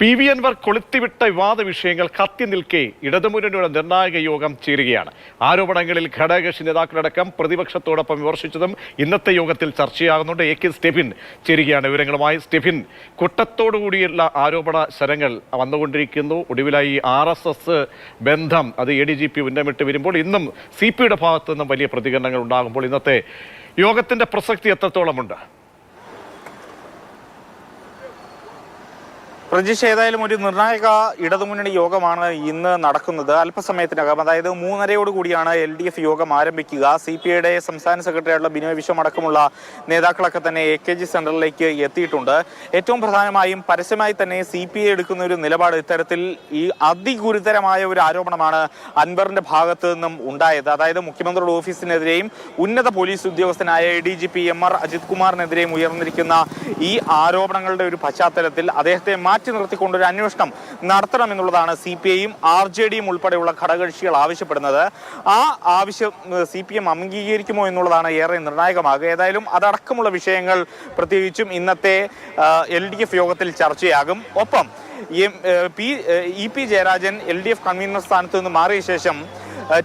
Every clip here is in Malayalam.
PV Anwar കൊളുത്തിവിട്ട വിവാദ വിഷയങ്ങൾ കത്തി നിൽക്കെ ഇടതുമുന്നണിയുടെ നിർണായക യോഗം ചേരുകയാണ്. ആരോപണങ്ങളിൽ ഘടകകക്ഷി നേതാക്കളടക്കം പ്രതിപക്ഷത്തോടൊപ്പം വിമർശിച്ചതും ഇന്നത്തെ യോഗത്തിൽ ചർച്ചയാകുന്നുണ്ട്. AK സ്റ്റെഫിൻ ചേരുകയാണ് വിവരങ്ങളുമായി. സ്റ്റെഫിൻ, കുട്ടത്തോടുകൂടിയുള്ള ആരോപണ ശരങ്ങൾ വന്നുകൊണ്ടിരിക്കുന്നു. ഒടുവിലായി RSS ബന്ധം അത് ADGP ഉന്നമിട്ട് വരുമ്പോൾ ഇന്നും CPയുടെ ഭാഗത്തു നിന്നും വലിയ പ്രതികരണങ്ങൾ ഉണ്ടാകുമ്പോൾ ഇന്നത്തെ യോഗത്തിന്റെ പ്രസക്തി എത്രത്തോളമുണ്ട്? പ്രജീഷ്, ഏതായാലും ഒരു നിർണായക ഇടതുമുന്നണി യോഗമാണ് ഇന്ന് നടക്കുന്നത്. അല്പസമയത്തിനകം, അതായത് 3:30 കൂടിയാണ് LDF യോഗം ആരംഭിക്കുക. CPയുടെ സംസ്ഥാന സെക്രട്ടറിയായിട്ടുള്ള ബിനോയ് വിശ്വം അടക്കമുള്ള നേതാക്കളൊക്കെ തന്നെ AKG സെന്ററിലേക്ക് എത്തിയിട്ടുണ്ട്. ഏറ്റവും പ്രധാനമായും പരസ്യമായി തന്നെ CPI എടുക്കുന്ന ഒരു നിലപാട് ഇത്തരത്തിൽ ഈ അതിഗുരുതരമായ ഒരു ആരോപണമാണ് അൻവറിന്റെ ഭാഗത്തു നിന്നും ഉണ്ടായത്. അതായത് മുഖ്യമന്ത്രിയുടെ ഓഫീസിനെതിരെയും ഉന്നത പോലീസ് ഉദ്യോഗസ്ഥനായ ADGP MR അജിത് കുമാറിനെതിരെയും ഉയർന്നിരിക്കുന്ന ഈ ആരോപണങ്ങളുടെ ഒരു പശ്ചാത്തലത്തിൽ അദ്ദേഹത്തെ മാറ്റി നിർത്തിക്കൊണ്ടൊരു അന്വേഷണം നടത്തണമെന്നുള്ളതാണ് CPIയും RJDയും ഉൾപ്പെടെയുള്ള ഘടകകക്ഷികൾ ആവശ്യപ്പെടുന്നത്. ആ ആവശ്യം CPM അംഗീകരിക്കുമോ എന്നുള്ളതാണ് ഏറെ നിർണായകമാകുക. ഏതായാലും അതടക്കമുള്ള വിഷയങ്ങൾ പ്രത്യേകിച്ചും ഇന്നത്തെ LDF യോഗത്തിൽ ചർച്ചയാകും. ഒപ്പം EP ജയരാജൻ LDF കൺവീനർ സ്ഥാനത്ത് നിന്ന് മാറിയ ശേഷം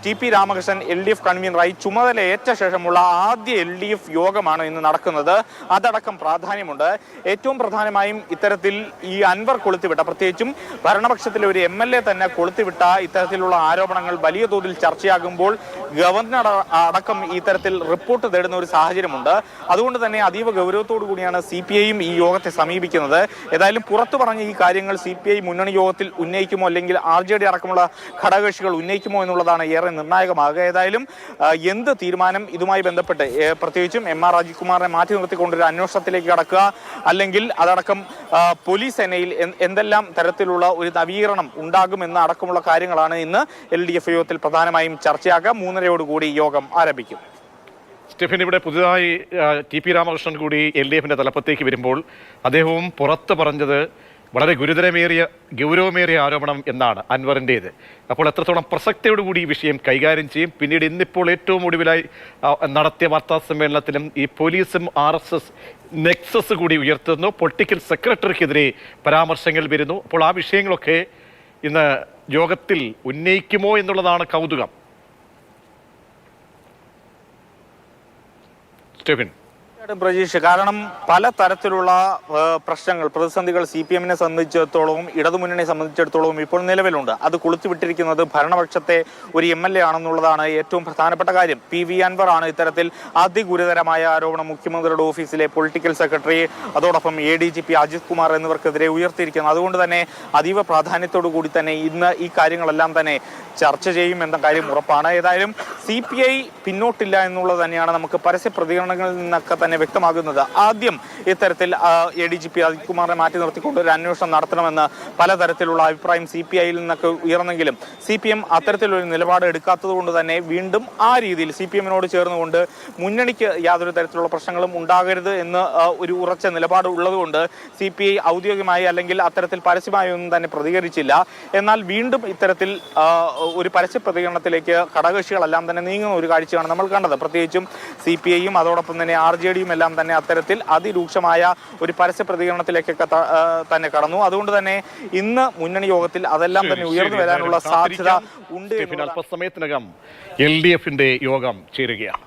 TP രാമകൃഷ്ണൻ LDF കൺവീനറായി ചുമതലയേറ്റ ശേഷമുള്ള ആദ്യ LDF യോഗമാണ് ഇന്ന് നടക്കുന്നത്. അതടക്കം പ്രാധാന്യമുണ്ട്. ഏറ്റവും പ്രധാനമായും ഇത്തരത്തിൽ ഈ അൻവർ കൊളുത്തിവിട്ട, പ്രത്യേകിച്ചും ഭരണപക്ഷത്തിലെ ഒരു MLA തന്നെ കൊളുത്തിവിട്ട ഇത്തരത്തിലുള്ള ആരോപണങ്ങൾ വലിയ തോതിൽ ചർച്ചയാകുമ്പോൾ ഗവർണർ അടക്കം ഇത്തരത്തിൽ റിപ്പോർട്ട് തേടുന്ന ഒരു സാഹചര്യമുണ്ട്. അതുകൊണ്ട് തന്നെ അതീവ ഗൗരവത്തോടു കൂടിയാണ് CPIയും ഈ യോഗത്തെ സമീപിക്കുന്നത്. ഏതായാലും പുറത്തു പറഞ്ഞ ഈ കാര്യങ്ങൾ CPI മുന്നണി യോഗത്തിൽ ഉന്നയിക്കുമോ അല്ലെങ്കിൽ RJD അടക്കമുള്ള ഘടകകക്ഷികൾ ഉന്നയിക്കുമോ എന്നുള്ളതാണ് ഏറെ നിർണായകമാകുക. ഏതായാലും എന്ത് തീരുമാനം ഇതുമായി ബന്ധപ്പെട്ട് പ്രത്യേകിച്ചും MR അജിത് കുമാറിനെ മാറ്റി നിർത്തിക്കൊണ്ടൊരു അന്വേഷണത്തിലേക്ക് കടക്കുക, അല്ലെങ്കിൽ അതടക്കം പോലീസ് സേനയിൽ എന്തെല്ലാം തരത്തിലുള്ള ഒരു നവീകരണം ഉണ്ടാകുമെന്ന അടക്കമുള്ള കാര്യങ്ങളാണ് ഇന്ന് LDF യോഗത്തിൽ പ്രധാനമായും ചർച്ചയാക്കുക. 3:30 യോഗം ആരംഭിക്കും. സ്റ്റെഫിൻ, ഇവിടെ പുതുതായി TP രാമകൃഷ്ണൻ കൂടി LDFന്റെ തലപ്പത്തേക്ക് വരുമ്പോൾ അദ്ദേഹവും പുറത്ത് പറഞ്ഞത് വളരെ ഗൗരവമേറിയ ആരോപണം എന്നാണ് അൻവറിൻ്റേത്. അപ്പോൾ എത്രത്തോളം പ്രസക്തിയോടുകൂടി ഈ വിഷയം കൈകാര്യം ചെയ്യും? പിന്നീട് ഇന്നിപ്പോൾ ഏറ്റവും ഒടുവിലായി നടത്തിയ വാർത്താ സമ്മേളനത്തിലും ഈ പോലീസും RSS നെക്സസ് കൂടി ഉയർത്തുന്നു. പൊളിറ്റിക്കൽ സെക്രട്ടറിക്കെതിരെ പരാമർശങ്ങൾ വരുന്നു. അപ്പോൾ ആ വിഷയങ്ങളൊക്കെ ഇന്ന് യോഗത്തിൽ ഉന്നയിക്കുമോ എന്നുള്ളതാണ് കൗതുകം. സ്റ്റെഫിൻ, പ്രജീഷ്, കാരണം പല തരത്തിലുള്ള പ്രശ്നങ്ങൾ, പ്രതിസന്ധികൾ CPMനെ സംബന്ധിച്ചിടത്തോളവും ഇടതുമുന്നണിയെ സംബന്ധിച്ചിടത്തോളവും ഇപ്പോൾ നിലവിലുണ്ട്. അത് കൊളുത്തിവിട്ടിരിക്കുന്നത് ഭരണപക്ഷത്തെ ഒരു MLA ആണെന്നുള്ളതാണ് ഏറ്റവും പ്രധാനപ്പെട്ട കാര്യം. PV അൻവർ ആണ് ഇത്തരത്തിൽ അതിഗുരുതരമായ ആരോപണം മുഖ്യമന്ത്രിയുടെ ഓഫീസിലെ പൊളിറ്റിക്കൽ സെക്രട്ടറി, അതോടൊപ്പം ADGP അജിത് കുമാർ എന്നിവർക്കെതിരെ ഉയർത്തിയിരിക്കുന്നത്. അതുകൊണ്ട് തന്നെ അതീവ പ്രാധാന്യത്തോടു കൂടി തന്നെ ഇന്ന് ഈ കാര്യങ്ങളെല്ലാം തന്നെ ചർച്ച ചെയ്യും എന്ന കാര്യം ഉറപ്പാണ്. ഏതായാലും CPI പിന്നോട്ടില്ല എന്നുള്ളത് തന്നെയാണ് നമുക്ക് പരസ്യ പ്രതികരണങ്ങളിൽ നിന്നൊക്കെ തന്നെ വ്യക്തമാകുന്നത്. ആദ്യം ഇത്തരത്തിൽ ADGP അജിത് കുമാറിനെ മാറ്റി നിർത്തിക്കൊണ്ട് ഒരു അന്വേഷണം നടത്തണമെന്ന് പലതരത്തിലുള്ള അഭിപ്രായം CPIയിൽ നിന്നൊക്കെ ഉയർന്നെങ്കിലും CPM അത്തരത്തിലൊരു നിലപാട് എടുക്കാത്തത് കൊണ്ട് തന്നെ വീണ്ടും ആ രീതിയിൽ CPMനോട് ചേർന്നുകൊണ്ട് മുന്നണിക്ക് യാതൊരു തരത്തിലുള്ള പ്രശ്നങ്ങളും ഉണ്ടാകരുത് എന്ന് ഒരു ഉറച്ച നിലപാട് ഉള്ളതുകൊണ്ട് CPI ഔദ്യോഗികമായി അല്ലെങ്കിൽ അത്തരത്തിൽ പരസ്യമായി ഒന്നും തന്നെ പ്രതികരിച്ചില്ല. എന്നാൽ വീണ്ടും ഇത്തരത്തിൽ ഒരു പരസ്യ പ്രതികരണത്തിലേക്ക് ഘടകകക്ഷികളെല്ലാം തന്നെ നീങ്ങുന്ന ഒരു കാഴ്ചയാണ് നമ്മൾ കണ്ടത്. പ്രത്യേകിച്ചും CPIയും അതോടൊപ്പം തന്നെ RJDയും എല്ലാം തന്നെ അത്തരത്തിൽ അതിരൂക്ഷമായ ഒരു പരസ്യ പ്രതികരണത്തിലേക്കൊക്കെ തന്നെ കടന്നു. അതുകൊണ്ട് തന്നെ ഇന്ന് മുന്നണി യോഗത്തിൽ അതെല്ലാം തന്നെ ഉയർന്നു വരാനുള്ള സാധ്യത ഉണ്ട്. അല്പസമയത്തിനകം LDFന്റെ യോഗം ചേരുകയാണ്.